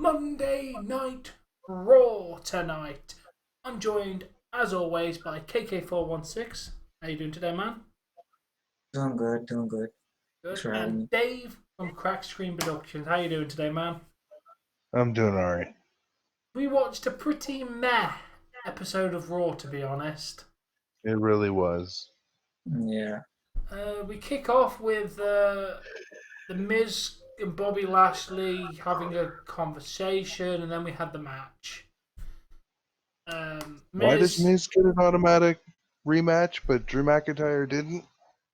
Monday Night Raw tonight. I'm joined, as always, by KK416. How you doing today, man? Doing good, doing good. Thanks Good. for having And me. Dave from Crack Screen Productions. How you doing today, man? I'm doing alright. We watched a pretty meh episode of Raw, to be honest. It really was. Yeah. We kick off with The Miz and Bobby Lashley having a conversation, and then we had the match. Why does Miz, Miz get an automatic rematch, but Drew McIntyre didn't?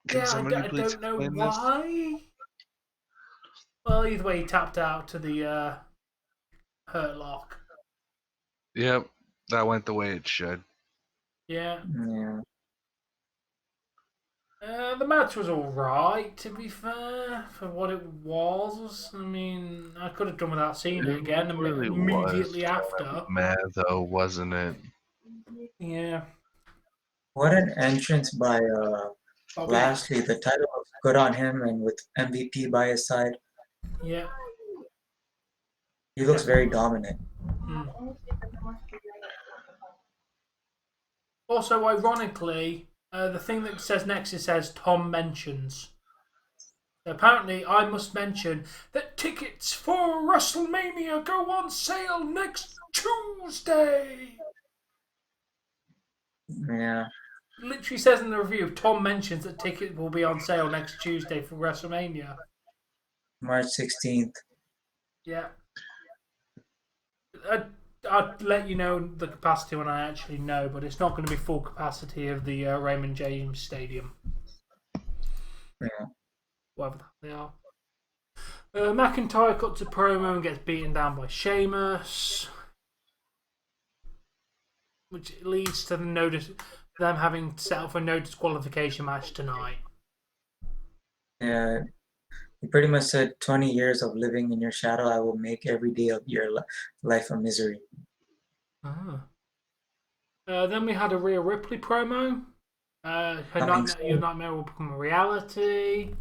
Can yeah, somebody I please don't know explain this? why. Well, either way, he tapped out to the Hurt Lock. Yep, that went the way it should. Yeah. Yeah. The match was alright, to be fair, for what it was. I mean, I could have done without seeing it again really immediately was after. mad though, wasn't it? Yeah. What an entrance by Bobby Lashley. The title was good on him, and with MVP by his side, Yeah, he looks very definitely. dominant. Also, ironically, the thing that says next, it says Tom mentions. So apparently, I must mention that tickets for WrestleMania go on sale next Tuesday. Yeah. Literally says in the review, Tom mentions that tickets will be on sale next Tuesday for WrestleMania. March 16th. Yeah. I'll let you know the capacity when I actually know, but it's not going to be full capacity of the Raymond James Stadium. Yeah. Whatever they are. McIntyre cuts a promo and gets beaten down by Sheamus, which leads to them having set up a no disqualification match tonight. Yeah. He pretty much said 20 years of living in your shadow, I will make every day of your life a misery. Ah. Then we had a Rhea Ripley promo. Your nightmare will become a reality.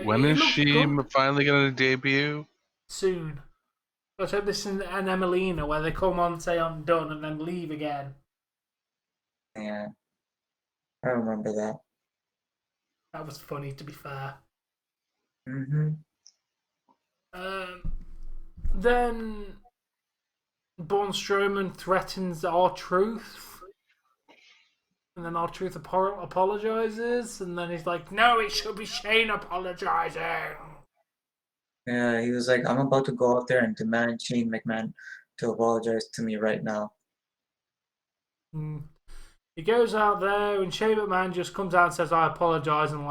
When is she good. finally going to debut? Soon. Let's hope this is an Emelina where they come on, say I'm done, and then leave again. Yeah. I remember that. That was funny, to be fair. Mm-hmm. Then Braun Strowman threatens R-Truth. And then R-Truth apologizes. And then he's like, no, it should be Shane apologizing. Yeah, he was like, I'm about to go out there and demand Shane McMahon to apologize to me right now. He goes out there and Shane McMahon just comes out and says, I apologize, and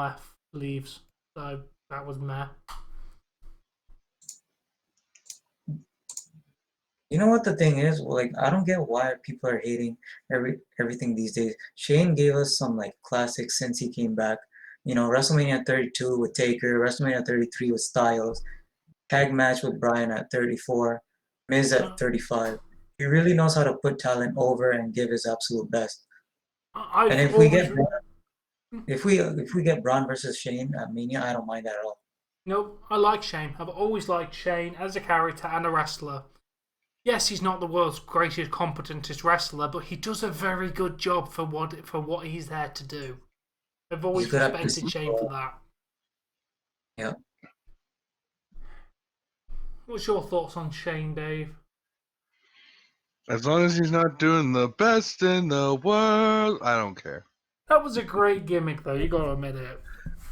leaves. So that was meh. You know what the thing is? Like, I don't get why people are hating everything these days. Shane gave us some like classics since he came back. You know, WrestleMania 32 with Taker, WrestleMania 33 with Styles, tag match with Bryan at 34, Miz at 35. He really knows how to put talent over and give his absolute best. And I've if we always... get if we get Braun versus Shane at Mania, I don't mind that at all. Nope, I like Shane. I've always liked Shane as a character and a wrestler. Yes, he's not the world's greatest, competentest wrestler, but he does a very good job for what he's there to do. I've always respected Shane for that. Yeah. What's your thoughts on Shane, Dave? As long as he's not doing the best in the world, I don't care. That was a great gimmick, though. You gotta admit it.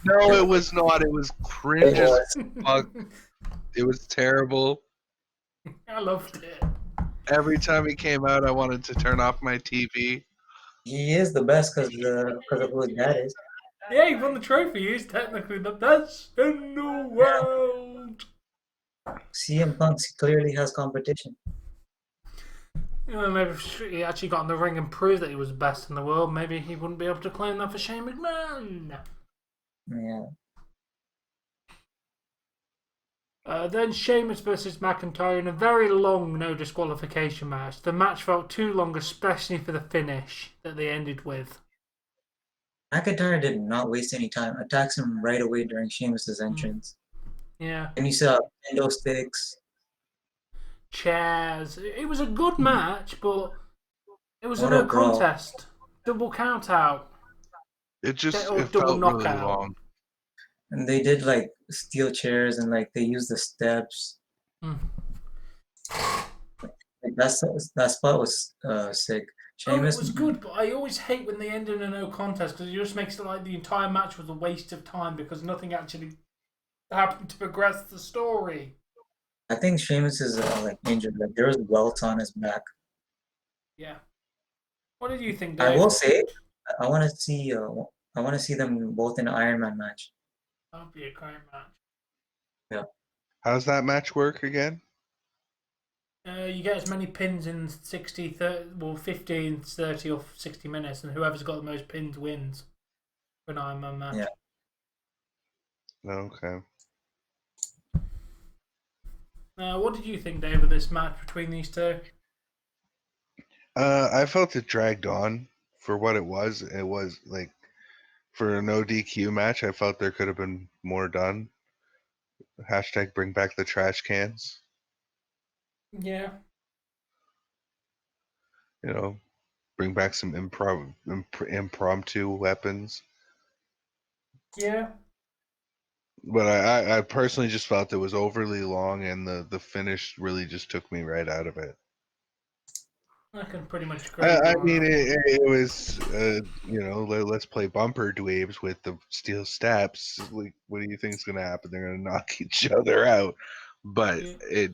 No, it was not. It was cringe as fuck. It was terrible. I loved it. Every time he came out, I wanted to turn off my TV. He is the best because of who his dad is. Yeah, he won the trophy. He's technically the best in the world. CM Punk clearly has competition. Maybe if he actually got in the ring and proved that he was the best in the world, maybe he wouldn't be able to claim that for Shane McMahon. Yeah. Then Sheamus versus McIntyre in a very long no disqualification match. The match felt too long, especially for the finish that they ended with. McIntyre did not waste any time. Attacks him right away during Sheamus' entrance. Yeah. And you saw kendo sticks. chairs. It was a good match, but it was a What a no brawl. contest. Double count out. It Or it double felt really knockout. long. And they did like steel chairs and like they used the steps. Mm. Like, that spot was sick. Oh, it Sheamus, was good, but I always hate when they end in a no contest because it just makes it like the entire match was a waste of time because nothing actually happened to progress the story. I think Sheamus is like injured. Like there was welts on his back. Yeah. What did you think, I Dave? will say, I want to see. I want to see them both in an Iron Man match. That would be a great match. Yeah. How's that match work again? You get as many pins in 60, 30, well, 15, 30, or 60 minutes, and whoever's got the most pins wins for an Iron Man match. Yeah. Okay. What did you think, Dave, of this match between these two? I felt it dragged on for what it was. It was like for a no DQ match. I felt there could have been more done. Hashtag bring back the trash cans. Yeah. You know, bring back some impromptu weapons. Yeah. But I personally just felt it was overly long, and the finish really just took me right out of it. I can pretty much agree. I mean, it was, let's play bumper dweebs with the steel steps. Like, what do you think is going to happen? They're going to knock each other out. But Yeah.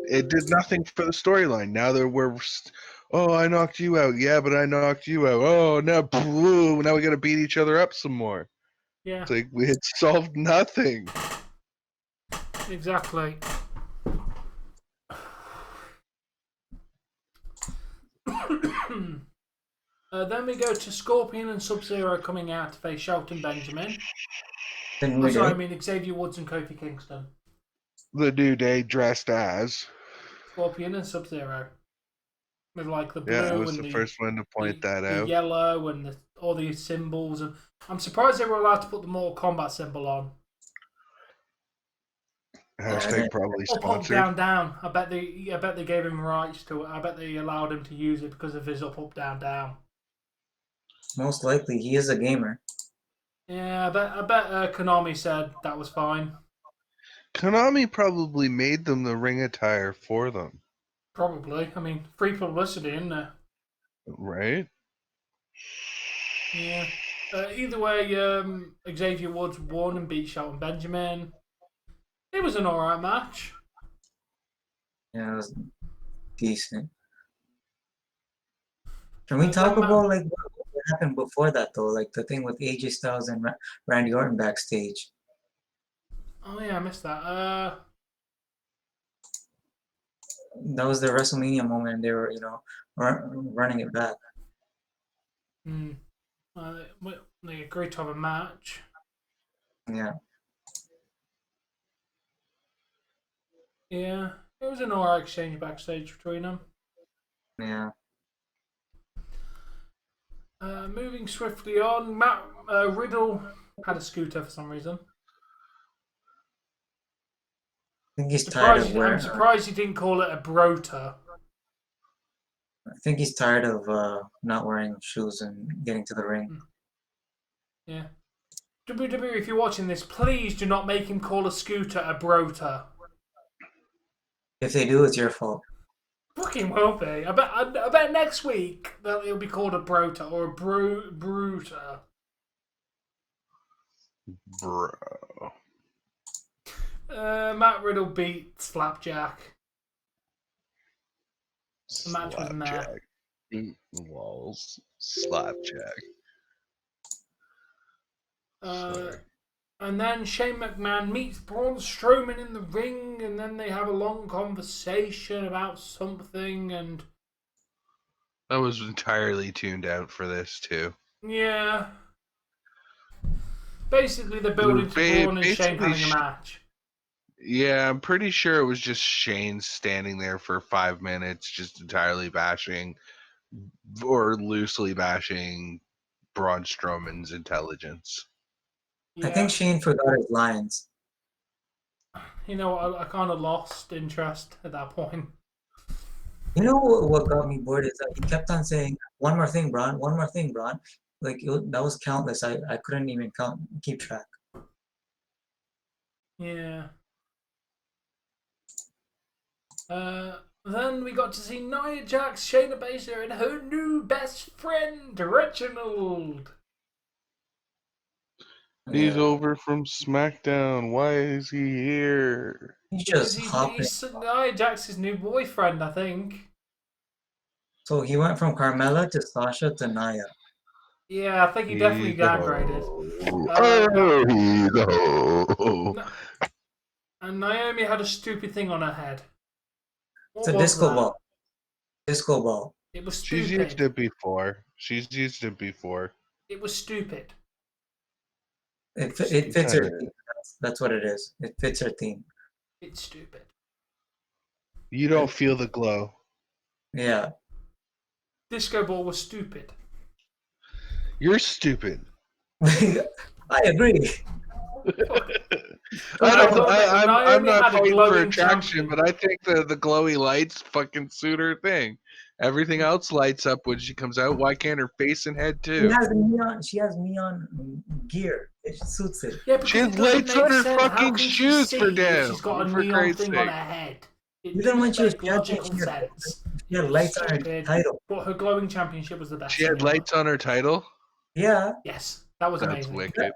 it did nothing for the storyline. Now I knocked you out. Yeah, but I knocked you out. Oh, now we got to beat each other up some more. Yeah. It's like it solved nothing. Exactly. Then we go to Scorpion and Sub-Zero coming out to face Shelton Benjamin. I mean Xavier Woods and Kofi Kingston. The New Day dressed as Scorpion and Sub-Zero. With like the blue I was and the first one to point that the out. yellow and all these symbols. And I'm surprised they were allowed to put the Mortal Kombat symbol on. Hashtag probably Up, sponsored. up, down. I bet they gave him rights to it. I bet they allowed him to use it because of his up, down. Most likely, he is a gamer. Yeah, I bet Konami said that was fine. Konami probably made them the ring attire for them. Probably. I mean, free publicity, isn't there? Right? Yeah. Either way, Xavier Woods won and beat Shelton Benjamin. It was an alright match. Yeah, it was decent. Can we talk about like what happened before that though? Like the thing with AJ Styles and Randy Orton backstage. Oh yeah, I missed that. That was the WrestleMania moment. They were, running it back. They agreed to have a match. Yeah. Yeah, it was an alright exchange backstage between them. Yeah. Moving swiftly on, Riddle had a scooter for some reason. I think he's tired of wearing. I'm surprised he didn't call it a brota. I think he's tired of not wearing shoes and getting to the ring. Yeah. WWE, if you're watching this, please do not make him call a scooter a brota. If they do, it's your fault. Fucking will be. I bet next week that it'll be called a brota or a bruta. Bro. Matt Riddle beat Slapjack. The match was meh. Walls. Slapjack. And then Shane McMahon meets Braun Strowman in the ring, and then they have a long conversation about something, and I was entirely tuned out for this too. yeah. Basically, they're building to Braun and Shane having a match. Yeah, I'm pretty sure it was just Shane standing there for 5 minutes, just entirely bashing or loosely bashing Braun Strowman's intelligence. Yeah. I think Shane forgot his lines. You know, I kind of lost interest at that point. You know what got me bored is that he kept on saying, "One more thing, Braun. One more thing, Braun." Like that was countless. I couldn't even keep track. Yeah. Then we got to see Nia Jax, Shayna Baszler, and her new best friend, Reginald. He's Yeah. over from SmackDown. Why is he here? He's Because just hopping. he's Nia Jax's new boyfriend, I think. So he went from Carmella to Sasha to Nia. Yeah, I think he definitely He's a downgraded. hoe. No, He's a hoe. no, and Naomi had a stupid thing on her head. It's What a was disco that? ball. Disco ball. It was She's used stupid. it before. She's used it before. It was stupid. It She fits her kinda- theme. That's what it is. It fits her theme. It's stupid. You don't feel the glow. Yeah. Disco ball was stupid. You're stupid. I agree. I'm Naomi not had a fighting for glowing attraction, champion. but I think the glowy lights fucking suit her thing. Everything else lights up when she comes out. Why can't her face and head She too? has neon. She has neon gear. It suits it. Yeah, She because has it doesn't lights make on her sense. How fucking can she shoes see for if she's got a for neon Christ's thing on sake. her head? It Even when doesn't she was make champion, logical sense. she had It was lights on her stupid. title. But her glowing championship was the best She thing had ever. lights on her title. Yeah, Yes, that was That's amazing. wicked.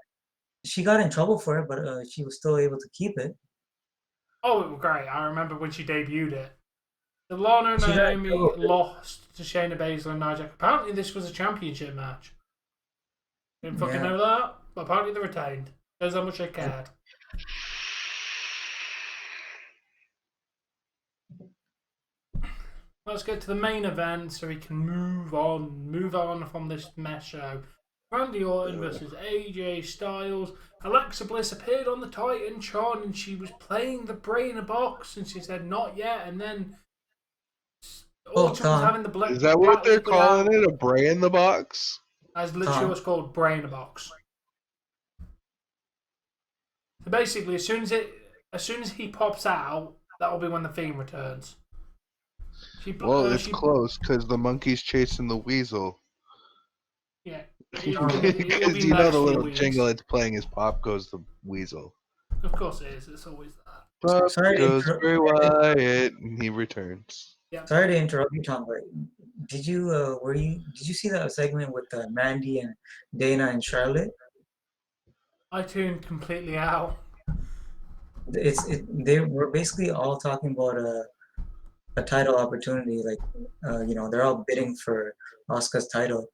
she got in trouble for it, but she was still able to keep it. Oh, it was great. I remember when she debuted it. The Lana and She got in Naomi trouble. lost to Shayna Baszler and Nia Jax. Apparently, this was a championship match. Didn't fucking Yeah. know that, but apparently they retained. Shows how much they cared. Let's get to the main event so we can move on from this mess show. Randy Orton versus AJ Styles. Alexa Bliss appeared on the Titan Tron and she was playing the bray in a box and she said not yet, and then Orton was having the black. Is that what they're liquid out. calling it? A bray in the box? That's literally what's called bray in a box. So basically, as soon as he pops out, that will be when the Fiend returns. It's close because the monkey's chasing the weasel. Yeah. Because you know the little jingle it's playing is Pop Goes the Weasel. Of course it is. It's always that. Pop Sorry to goes interrupt. Bray Wyatt, and he returns. Yeah. Sorry to interrupt you, Tom, but did you see that segment with Mandy and Dana and Charlotte? I tuned completely out. They were basically all talking about a title opportunity. Like they're all bidding for Asuka's title.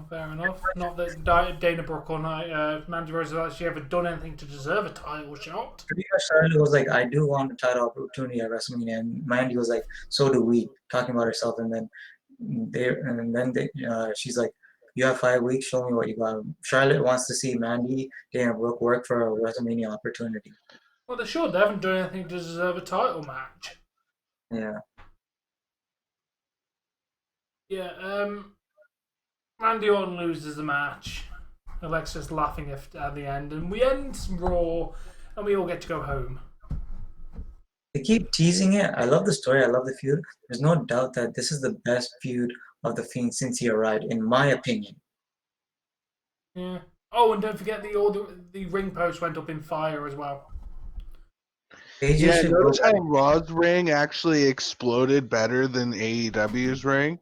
Fair enough. Not that Dana Brooke or Mandy Rose has actually ever done anything to deserve a title shot. Pretty much Charlotte was like, "I do want a title opportunity at WrestleMania," and Mandy was like, "So do we," talking about herself, and then she's like, "You have 5 weeks. Show me what you got." Charlotte wants to see Mandy, Dana Brooke work for a WrestleMania opportunity. Well, they should. They haven't done anything to deserve a title match. Yeah. Yeah. Randy Orton loses the match. Alexa's laughing at the end, and we end Raw, and we all get to go home. They keep teasing it. I love the story. I love the feud. There's no doubt that this is the best feud of the Fiend since he arrived, in my opinion. Yeah. Oh, and don't forget the ring post went up in fire as well. Notice how Raw's ring actually exploded better than AEW's ring?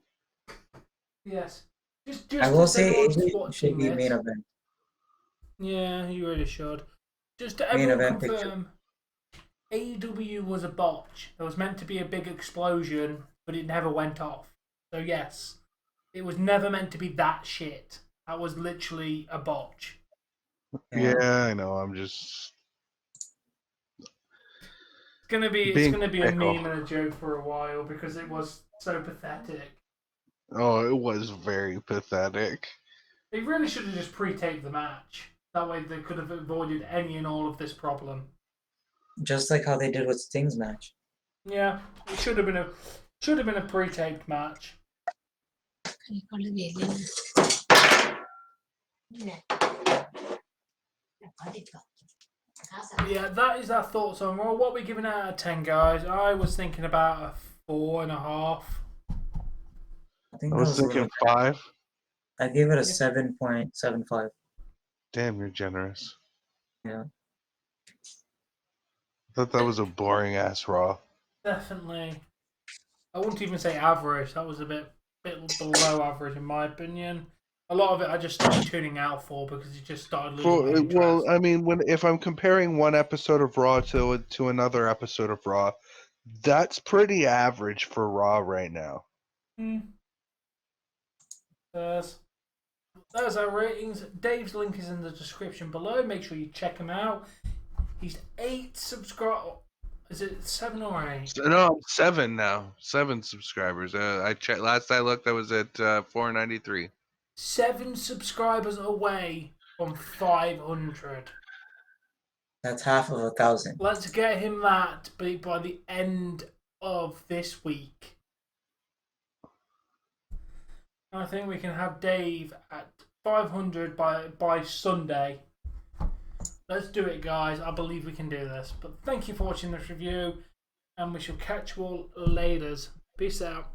Yes. Just I will as say everyone's AJ watching should be this. main event. Yeah, you really should. Just to Main everyone event confirm, AEW was a botch. There was meant to be a big explosion, but it never went off. So yes, it was never meant to be that shit. That was literally a botch. Yeah, I know. I'm just. It's gonna be a fickle. meme and a joke for a while because it was so pathetic. Oh, it was very pathetic. They really should have just pre-taped the match. That way they could have avoided any and all of this problem. Just like how they did with Sting's match. Yeah, it should have been a pre-taped match. Yeah, that is our thoughts on Raw. What are we giving out of 10, guys? I was thinking about a 4.5. I think I that was was a little. thinking 5. I gave it a Yeah. 7.75. Damn, you're generous. Yeah. I thought that was a boring ass Raw. Definitely. I wouldn't even say average. That was a bit below average in my opinion. A lot of it I just started tuning out for because it just started losing my interest. Well, I mean, if I'm comparing one episode of Raw to another episode of Raw, that's pretty average for Raw right now. There's our ratings. Dave's link is in the description below. Make sure you check him out. He's 8 subscribers. Is it 7 or 8? No, 7 now. 7 subscribers. I checked last I looked. I was at 493. 7 subscribers away from 500. That's half of 1,000. Let's get him that by the end of this week. I think we can have Dave at 500 by Sunday. Let's do it, guys. I believe we can do this. But thank you for watching this review, and we shall catch you all later. Peace out.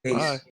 Peace. Bye.